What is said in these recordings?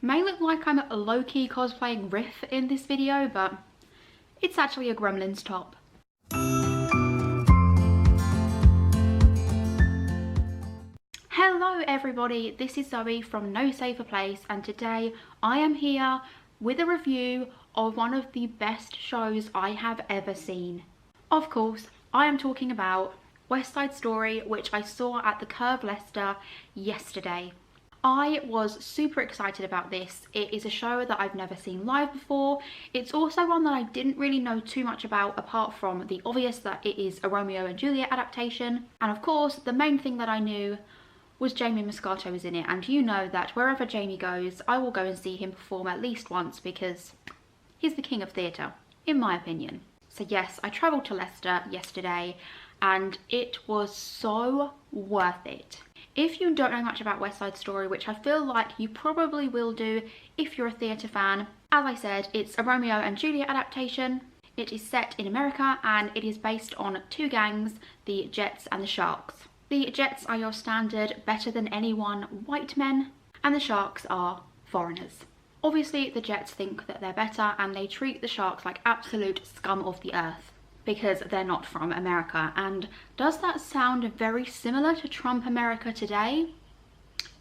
May look like I'm low-key cosplaying Riff in this video, but it's actually a Gremlins top. Hello everybody, this is Zoe from No Safer Place, and today I am here with a review of one of the best shows I have ever seen. Of course, I am talking about West Side Story, which I saw at the Curve Leicester yesterday. I was super excited about this. It is a show that I've never seen live before. It's also one that I didn't really know too much about, apart from the obvious that it is a Romeo and Juliet adaptation. And of course, the main thing that I knew was Jamie Moscato is in it, and you know that wherever Jamie goes, I will go and see him perform at least once because he's the king of theatre, in my opinion. So yes, I travelled to Leicester yesterday and it was so worth it. If you don't know much about West Side Story, which I feel like you probably will do if you're a theatre fan, as I said, it's a Romeo and Juliet adaptation. It is set in America and it is based on two gangs, the Jets and the Sharks. The Jets are your standard better than anyone white men, and the Sharks are foreigners. Obviously the Jets think that they're better and they treat the Sharks like absolute scum of the earth because they're not from America. And does that sound very similar to Trump America today?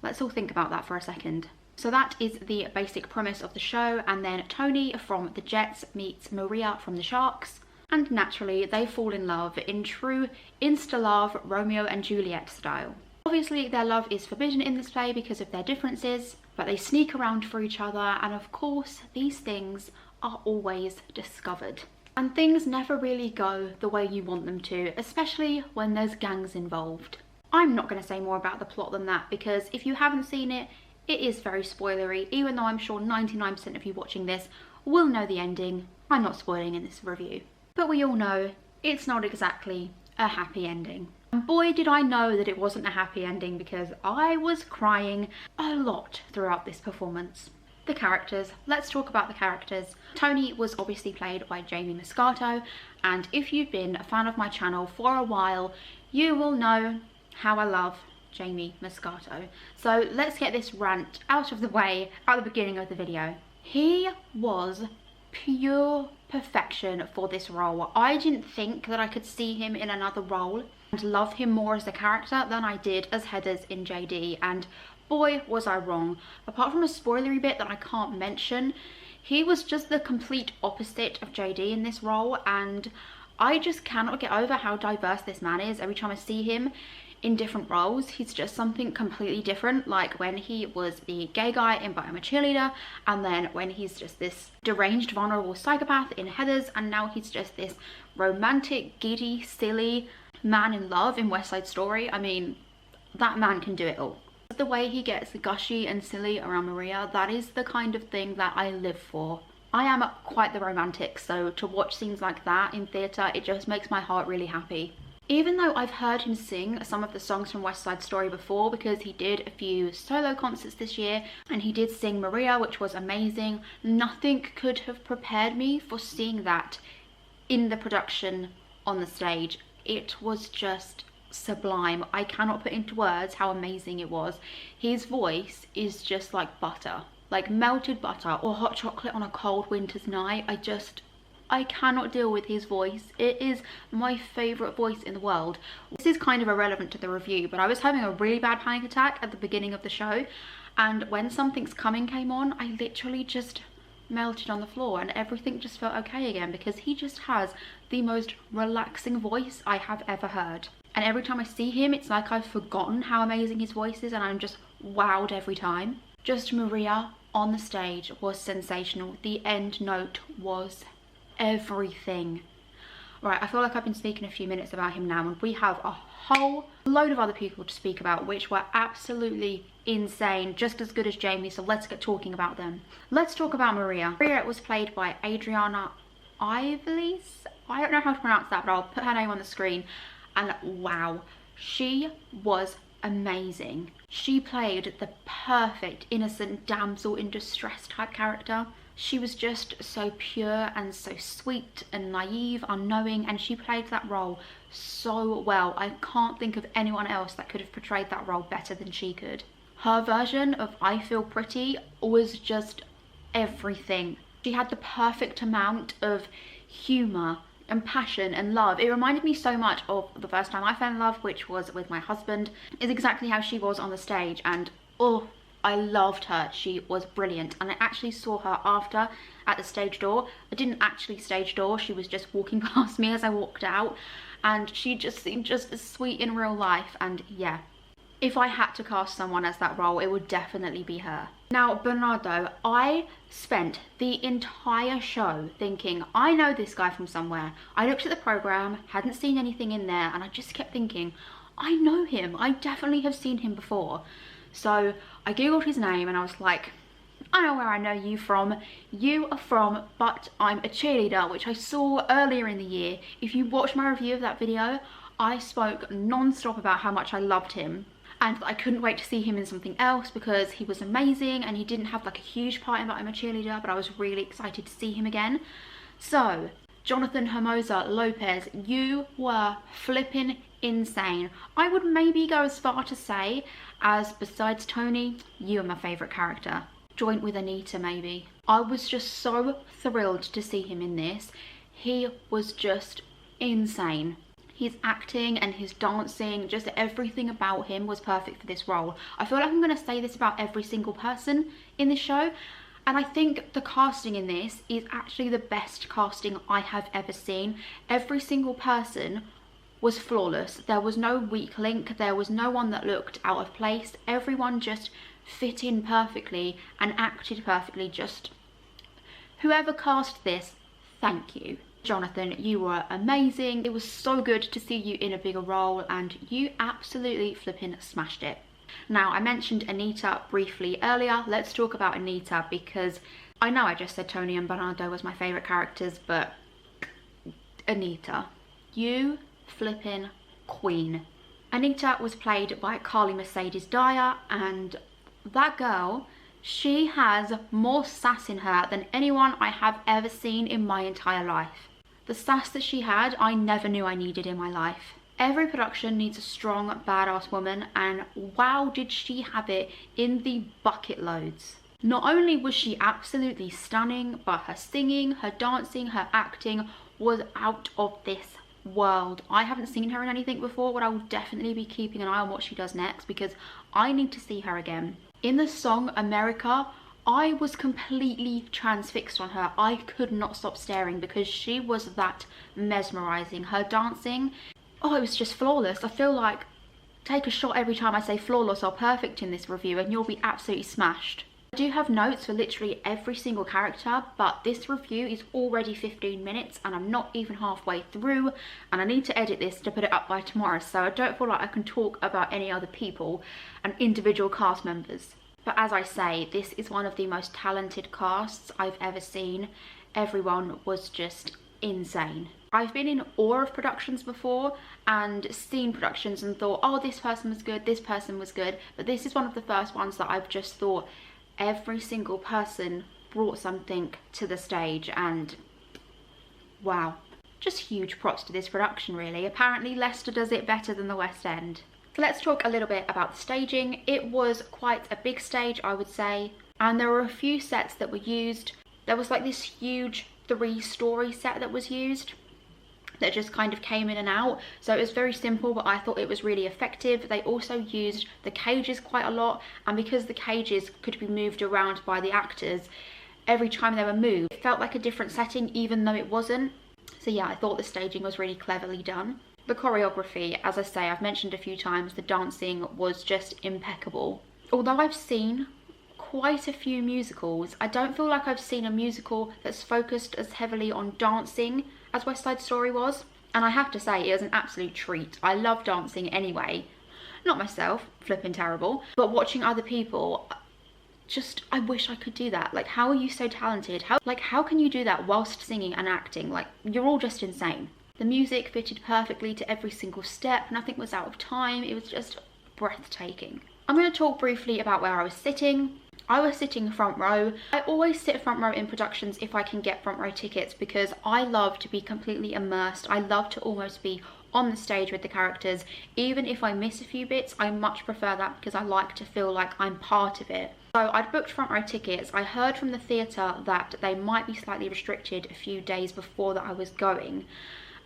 Let's all think about that for a second. So that is the basic premise of the show, and then Tony from the Jets meets Maria from the Sharks, and naturally they fall in love in true insta-love Romeo and Juliet style. Obviously their love is forbidden in this play because of their differences, but they sneak around for each other, and of course these things are always discovered. And things never really go the way you want them to, especially when there's gangs involved. I'm not going to say more about the plot than that because if you haven't seen it, it is very spoilery, even though I'm sure 99% of you watching this will know the ending. I'm not spoiling in this review. But we all know it's not exactly a happy ending. And boy did I know that it wasn't a happy ending, because I was crying a lot throughout this performance. The characters, let's talk about the characters. Tony was obviously played by Jamie Moscato, and if you've been a fan of my channel for a while, you will know how I love Jamie Moscato. So let's get this rant out of the way at the beginning of the video. He was pure perfection for this role. I didn't think that I could see him in another role and love him more as a character than I did as Heathers in JD, and boy was I wrong. Apart from a spoilery bit that I can't mention, he was just the complete opposite of JD in this role, and I just cannot get over how diverse this man is. Every time I see him in different roles, he's just something completely different. Like when he was the gay guy in But I'm a Cheerleader, and then when he's just this deranged, vulnerable psychopath in Heathers, and now he's just this romantic, giddy, silly man in love in West Side Story. I mean, that man can do it all. The way he gets gushy and silly around Maria, that is the kind of thing that I live for. I am quite the romantic, so to watch scenes like that in theatre, it just makes my heart really happy. Even though I've heard him sing some of the songs from West Side Story before, because he did a few solo concerts this year and he did sing Maria, which was amazing, nothing could have prepared me for seeing that in the production on the stage. It was just sublime. I cannot put into words how amazing it was. His voice is just like butter, like melted butter or hot chocolate on a cold winter's night. I cannot deal with his voice. It is my favourite voice in the world. This is kind of irrelevant to the review, but I was having a really bad panic attack at the beginning of the show, and when Something's Coming came on, I literally just melted on the floor and everything just felt okay again, because he just has the most relaxing voice I have ever heard. And every time I see him, it's like I've forgotten how amazing his voice is, and I'm just wowed every time. Just Maria on the stage was sensational. The end note was everything. Right, I feel like I've been speaking a few minutes about him now, and we have a whole load of other people to speak about which were absolutely insane, just as good as Jamie, so let's get talking about them. Let's talk about Maria. Maria was played by Adriana Ivles. I don't know how to pronounce that, but I'll put her name on the screen. And wow, she was amazing. She played the perfect innocent damsel in distress type character. She was just so pure and so sweet and naive, unknowing, and she played that role so well. I can't think of anyone else that could have portrayed that role better than she could. Her version of I Feel Pretty was just everything. She had the perfect amount of humour and passion and love. It reminded me so much of the first time I fell in love, which was with my husband. It's exactly how she was on the stage, and oh, I loved her. She was brilliant. And I actually saw her after at the stage door. I didn't actually stage door, she was just walking past me as I walked out, and she just seemed just as sweet in real life. And yeah, if I had to cast someone as that role, it would definitely be her. Now, Bernardo, I spent the entire show thinking, I know this guy from somewhere. I looked at the programme, hadn't seen anything in there, and I just kept thinking, I know him. I definitely have seen him before. So I googled his name and I was like, I know where I know you from. You are from But I'm a Cheerleader, which I saw earlier in the year. If you watched my review of that video, I spoke non-stop about how much I loved him, and I couldn't wait to see him in something else because he was amazing, and he didn't have like a huge part in But I'm a Cheerleader, but I was really excited to see him again. So, Jonathan Hermosa-Lopez, you were flipping insane. I would maybe go as far to say, as besides Tony, you are my favourite character. Joint with Anita maybe. I was just so thrilled to see him in this. He was just insane. His acting and his dancing, just everything about him was perfect for this role. I feel like I'm going to say this about every single person in this show, and I think the casting in this is actually the best casting I have ever seen. Every single person was flawless. There was no weak link, there was no one that looked out of place. Everyone just fit in perfectly and acted perfectly. Just whoever cast this, thank you. Jonathan, you were amazing. It was so good to see you in a bigger role, and you absolutely flipping smashed it. Now, I mentioned Anita briefly earlier. Let's talk about Anita, because I know I just said Tony and Bernardo was my favourite characters, but Anita, you flipping queen. Anita was played by Carly Mercedes Dyer, and that girl, she has more sass in her than anyone I have ever seen in my entire life. The sass that she had, I never knew I needed in my life. Every production needs a strong, badass woman, and wow, did she have it in the bucket loads. Not only was she absolutely stunning, but her singing, her dancing, her acting was out of this world. I haven't seen her in anything before, but I will definitely be keeping an eye on what she does next, because I need to see her again. In the song America, I was completely transfixed on her. I could not stop staring because she was that mesmerizing. Her dancing, oh, it was just flawless. I feel like take a shot every time I say flawless or perfect in this review and you'll be absolutely smashed. I do have notes for literally every single character, but this review is already 15 minutes and I'm not even halfway through, and I need to edit this to put it up by tomorrow, so I don't feel like I can talk about any other people and individual cast members. But as I say, this is one of the most talented casts I've ever seen. Everyone was just insane. I've been in awe of productions before and seen productions and thought, oh, this person was good, this person was good, but this is one of the first ones that I've just thought every single person brought something to the stage, and wow. Just huge props to this production really. Apparently Leicester does it better than the West End. So let's talk a little bit about the staging. It was quite a big stage, I would say, and there were a few sets that were used. There was like this huge 3-story set that was used that just kind of came in and out, so it was very simple, but I thought it was really effective. They also used the cages quite a lot, and because the cages could be moved around by the actors every time they were moved, it felt like a different setting even though it wasn't. So yeah, I thought the staging was really cleverly done. The choreography, as I say, I've mentioned a few times, the dancing was just impeccable. Although I've seen quite a few musicals, I don't feel like I've seen a musical that's focused as heavily on dancing as West Side Story was. And I have to say, it was an absolute treat. I love dancing anyway. Not myself, flipping terrible, but watching other people, just, I wish I could do that. Like, how are you so talented? How can you do that whilst singing and acting? Like, you're all just insane. The music fitted perfectly to every single step. Nothing was out of time. It was just breathtaking. I'm going to talk briefly about where I was sitting. I was sitting front row. I always sit front row in productions if I can get front row tickets, because I love to be completely immersed. I love to almost be on the stage with the characters. Even if I miss a few bits, I much prefer that because I like to feel like I'm part of it. So I'd booked front row tickets. I heard from the theatre that they might be slightly restricted a few days before that I was going.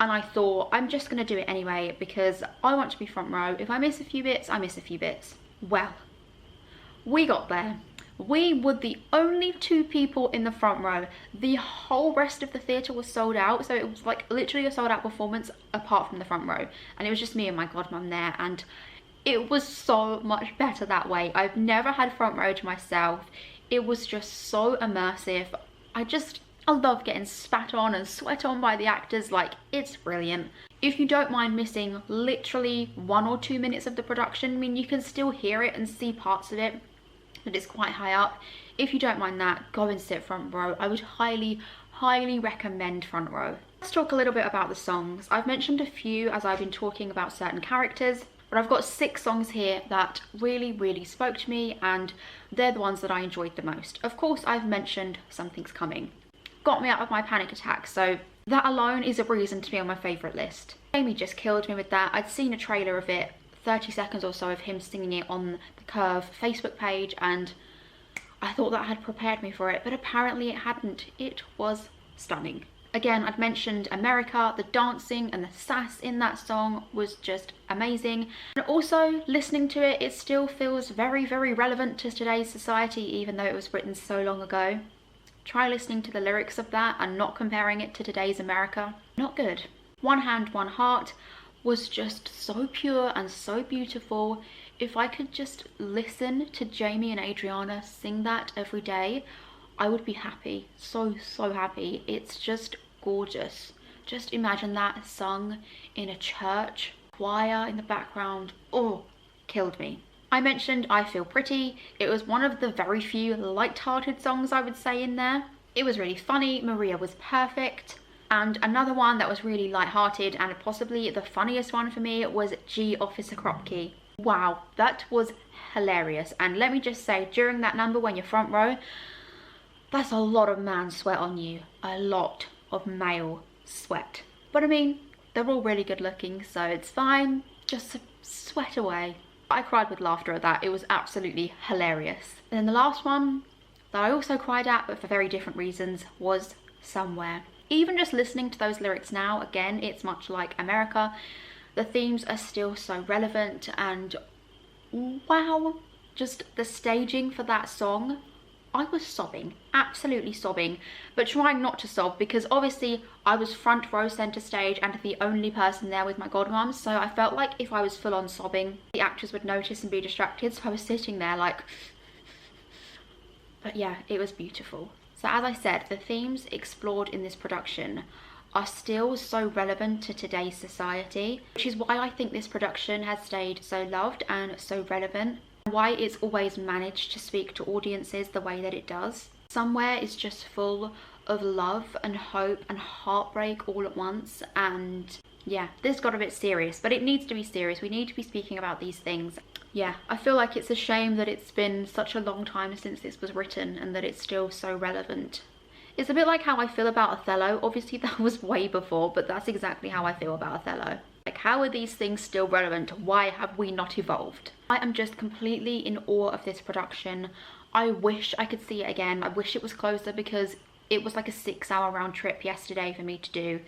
And I thought, I'm just going to do it anyway because I want to be front row. If I miss a few bits, I miss a few bits. Well, we got there. We were the only 2 people in the front row. The whole rest of the theatre was sold out. So it was like literally a sold out performance apart from the front row. And it was just me and my godmum there. And it was so much better that way. I've never had front row to myself. It was just so immersive. I love getting spat on and sweat on by the actors. Like, it's brilliant. If you don't mind missing literally 1 or 2 minutes of the production, I mean, you can still hear it and see parts of it, but it's quite high up. If you don't mind that, go and sit front row. I would highly recommend front row. Let's talk a little bit about the songs. I've mentioned a few as I've been talking about certain characters, but I've got 6 songs here that really spoke to me, and they're the ones that I enjoyed the most. Of course, I've mentioned Something's Coming. Got me out of my panic attack, so that alone is a reason to be on my favourite list. Amy just killed me with that. I'd seen a trailer of it, 30 seconds or so of him singing it on the Curve Facebook page, and I thought that had prepared me for it, but apparently it hadn't. It was stunning. Again, I'd mentioned America. The dancing and the sass in that song was just amazing. And also, listening to it, it still feels very relevant to today's society, even though it was written so long ago. Try listening to the lyrics of that and not comparing it to today's America. Not good. One Hand, One Heart was just so pure and so beautiful. If I could just listen to Jamie and Adriana sing that every day, I would be happy. So happy. It's just gorgeous. Just imagine that sung in a church, choir in the background. Oh, killed me. I mentioned I Feel Pretty. It was one of the very few light-hearted songs I would say in there. It was really funny. Maria was perfect. And another one that was really light-hearted and possibly the funniest one for me was G Officer Kropke. Wow, that was hilarious. And let me just say, during that number when you're front row, that's a lot of man sweat on you. A lot of male sweat. But I mean, they're all really good looking, so it's fine. Just sweat away. I cried with laughter at that. It was absolutely hilarious. And then the last one that I also cried at, but for very different reasons, was Somewhere. Even just listening to those lyrics now, again, it's much like America. The themes are still so relevant, and wow, just the staging for that song. I was sobbing, absolutely sobbing, but trying not to sob because obviously I was front row centre stage and the only person there with my godmum, so I felt like if I was full on sobbing, the actors would notice and be distracted, so I was sitting there like... But yeah, it was beautiful. So as I said, the themes explored in this production are still so relevant to today's society, which is why I think this production has stayed so loved and so relevant. Why it's always managed to speak to audiences the way that it does. Somewhere is just full of love and hope and heartbreak all at once, and yeah, this got a bit serious, but it needs to be serious. We need to be speaking about these things. Yeah, I feel like it's a shame that it's been such a long time since this was written and that it's still so relevant. It's a bit like how I feel about Othello. Obviously that was way before, but that's exactly how I feel about Othello. Like, how are these things still relevant? Why have we not evolved? I am just completely in awe of this production. I wish I could see it again. I wish it was closer because it was like a 6-hour round trip yesterday for me to do.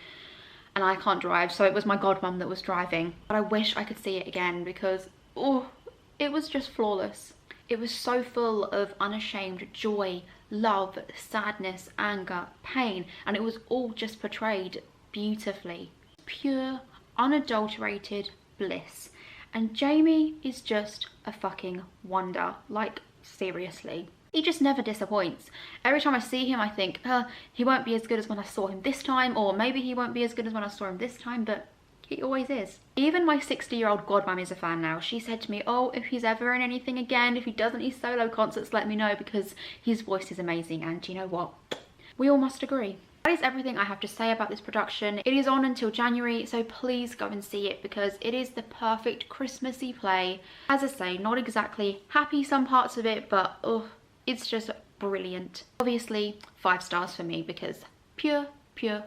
And I can't drive, so it was my godmum that was driving. But I wish I could see it again because, oh, it was just flawless. It was so full of unashamed joy, love, sadness, anger, pain. And it was all just portrayed beautifully. Pure, unadulterated bliss. And Jamie is just a fucking wonder. Like, seriously. He just never disappoints. Every time I see him I think, he won't be as good as when I saw him this time, or maybe he won't be as good as when I saw him this time, but he always is. Even my 60-year-old godmum is a fan now. She said to me, oh, if he's ever in anything again, if he does any solo concerts, let me know because his voice is amazing. And you know what? We all must agree. That is everything I have to say about this production. It is on until January, so please go and see it because it is the perfect Christmassy play. As I say, not exactly happy some parts of it, but oh, it's just brilliant. Obviously, 5 stars for me because pure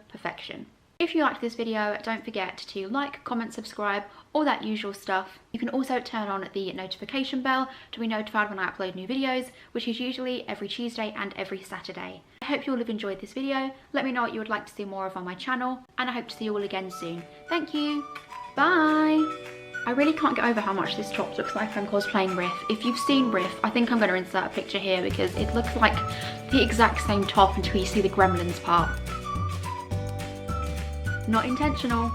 perfection. If you liked this video, don't forget to like, comment, subscribe, all that usual stuff. You can also turn on the notification bell to be notified when I upload new videos, which is usually every Tuesday and every Saturday. I hope you all have enjoyed this video. Let me know what you would like to see more of on my channel, and I hope to see you all again soon. Thank you. Bye. I really can't get over how much this top looks like I'm cosplaying Riff. If you've seen Riff, I think I'm going to insert a picture here because it looks like the exact same top until you see the Gremlins part. Not intentional.